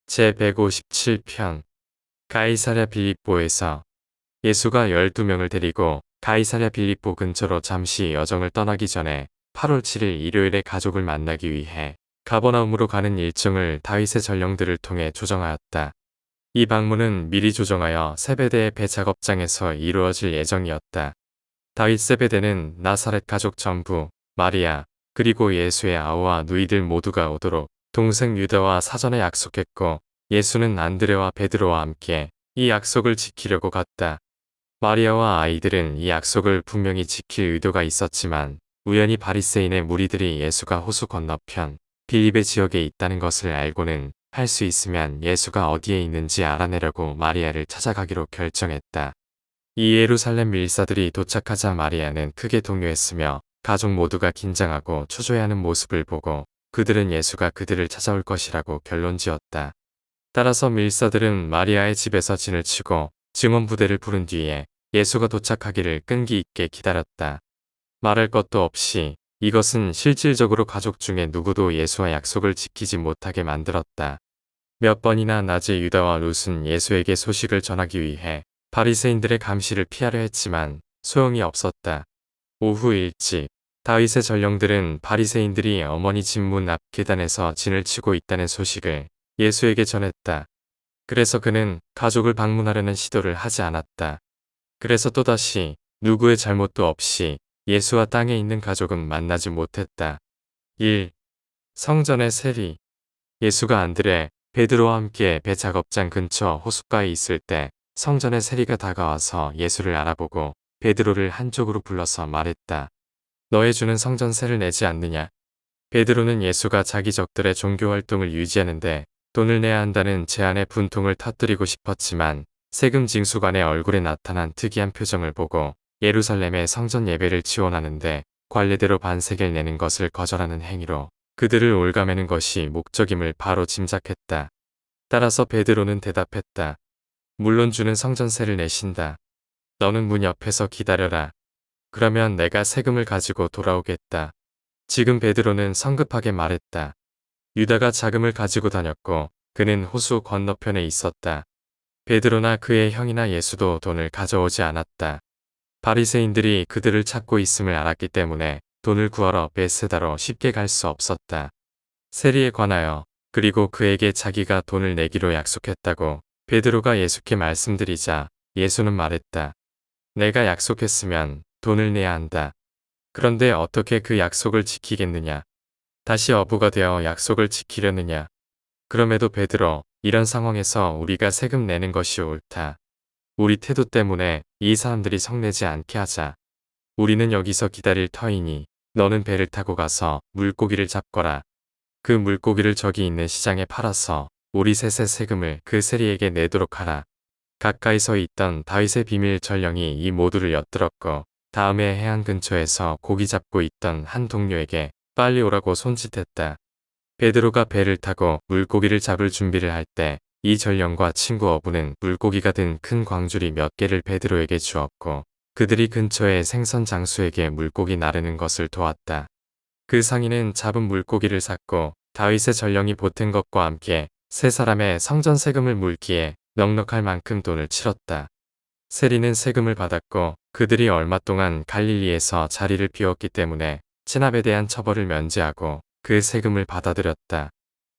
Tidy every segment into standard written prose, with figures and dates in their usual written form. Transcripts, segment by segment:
제157편 가이사랴 빌립보에서 예수가 12명을 데리고 가이사랴 빌립보 근처로 잠시 여정을 떠나기 전에 8월 7일 일요일에 가족을 만나기 위해 가버나움으로 가는 일정을 다윗의 전령들을 통해 조정하였다. 이 방문은 미리 조정하여 세베대의 배 작업장에서 이루어질 예정이었다. 다윗 세베대는 나사렛 가족 전부, 마리아, 그리고 예수의 아우와 누이들 모두가 오도록 동생 유다와 사전에 약속했고 예수는 안드레와 베드로와 함께 이 약속을 지키려고 갔다. 마리아와 아이들은 이 약속을 분명히 지킬 의도가 있었지만 우연히 바리새인의 무리들이 예수가 호수 건너편 빌립의 지역에 있다는 것을 알고는 할 수 있으면 예수가 어디에 있는지 알아내려고 마리아를 찾아가기로 결정했다. 이 예루살렘 밀사들이 도착하자 마리아는 크게 동요했으며 가족 모두가 긴장하고 초조해하는 모습을 보고 그들은 예수가 그들을 찾아올 것이라고 결론지었다. 따라서 밀사들은 마리아의 집에서 진을 치고 증원부대를 부른 뒤에 예수가 도착하기를 끈기 있게 기다렸다. 말할 것도 없이 이것은 실질적으로 가족 중에 누구도 예수와 약속을 지키지 못하게 만들었다. 몇 번이나 낮에 유다와 룻은 예수에게 소식을 전하기 위해 바리새인들의 감시를 피하려 했지만 소용이 없었다. 오후 일찍 다윗의 전령들은 바리새인들이 어머니 집 문 앞 계단에서 진을 치고 있다는 소식을 예수에게 전했다. 그래서 그는 가족을 방문하려는 시도를 하지 않았다. 그래서 또다시 누구의 잘못도 없이 예수와 땅에 있는 가족은 만나지 못했다. 1. 성전의 세리. 예수가 안드레, 베드로와 함께 배 작업장 근처 호숫가에 있을 때 성전의 세리가 다가와서 예수를 알아보고 베드로를 한쪽으로 불러서 말했다. 너의 주는 성전세를 내지 않느냐? 베드로는 예수가 자기 적들의 종교활동을 유지하는데 돈을 내야 한다는 제안의 분통을 터뜨리고 싶었지만 세금 징수관의 얼굴에 나타난 특이한 표정을 보고 예루살렘의 성전 예배를 지원하는데 관례대로 반세겔 내는 것을 거절하는 행위로 그들을 올가매는 것이 목적임을 바로 짐작했다. 따라서 베드로는 대답했다. 물론 주는 성전세를 내신다. 너는 문 옆에서 기다려라. 그러면 내가 세금을 가지고 돌아오겠다. 지금 베드로는 성급하게 말했다. 유다가 자금을 가지고 다녔고 그는 호수 건너편에 있었다. 베드로나 그의 형이나 예수도 돈을 가져오지 않았다. 바리새인들이 그들을 찾고 있음을 알았기 때문에 돈을 구하러 베세다로 쉽게 갈 수 없었다. 세리에 관하여 그리고 그에게 자기가 돈을 내기로 약속했다고 베드로가 예수께 말씀드리자 예수는 말했다. 내가 약속했으면 돈을 내야 한다. 그런데 어떻게 그 약속을 지키겠느냐? 다시 어부가 되어 약속을 지키려느냐? 그럼에도 베드로, 이런 상황에서 우리가 세금 내는 것이 옳다. 우리 태도 때문에 이 사람들이 성내지 않게 하자. 우리는 여기서 기다릴 터이니 너는 배를 타고 가서 물고기를 잡거라. 그 물고기를 저기 있는 시장에 팔아서 우리 셋의 세금을 그 세리에게 내도록 하라. 가까이 서 있던 다윗의 비밀 전령이 이 모두를 엿들었고 다음에 해안 근처에서 고기 잡고 있던 한 동료에게 빨리 오라고 손짓했다. 베드로가 배를 타고 물고기를 잡을 준비를 할 때 이 전령과 친구 어부는 물고기가 든 큰 광주리 몇 개를 베드로에게 주었고 그들이 근처의 생선 장수에게 물고기 나르는 것을 도왔다. 그 상인은 잡은 물고기를 샀고 다윗의 전령이 보탠 것과 함께 세 사람의 성전 세금을 물기에 넉넉할 만큼 돈을 치렀다. 세리는 세금을 받았고 그들이 얼마 동안 갈릴리에서 자리를 비웠기 때문에 체납에 대한 처벌을 면제하고 그 세금을 받아들였다.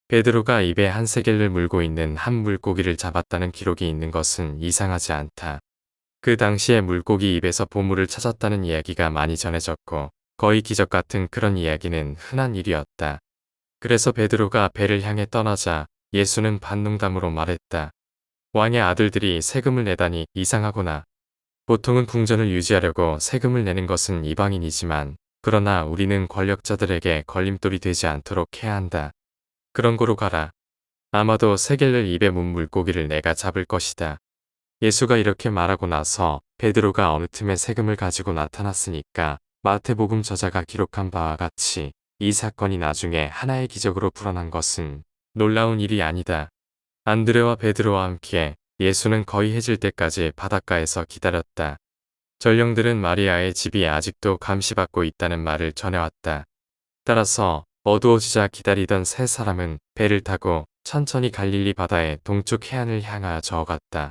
베드로가 입에 한 세겔을 물고 있는 한 물고기를 잡았다는 기록이 있는 것은 이상하지 않다. 그 당시에 물고기 입에서 보물을 찾았다는 이야기가 많이 전해졌고 거의 기적 같은 그런 이야기는 흔한 일이었다. 그래서 베드로가 배를 향해 떠나자 예수는 반농담으로 말했다. 왕의 아들들이 세금을 내다니 이상하구나. 보통은 궁전을 유지하려고 세금을 내는 것은 이방인이지만 그러나 우리는 권력자들에게 걸림돌이 되지 않도록 해야 한다. 그런 고로 가라. 아마도 세겔을 입에 문 물고기를 내가 잡을 것이다. 예수가 이렇게 말하고 나서 베드로가 어느 틈에 세금을 가지고 나타났으니까 마태복음 저자가 기록한 바와 같이 이 사건이 나중에 하나의 기적으로 불어난 것은 놀라운 일이 아니다. 안드레와 베드로와 함께 예수는 거의 해질 때까지 바닷가에서 기다렸다. 전령들은 마리아의 집이 아직도 감시받고 있다는 말을 전해왔다. 따라서 어두워지자 기다리던 세 사람은 배를 타고 천천히 갈릴리 바다의 동쪽 해안을 향하여 저어갔다.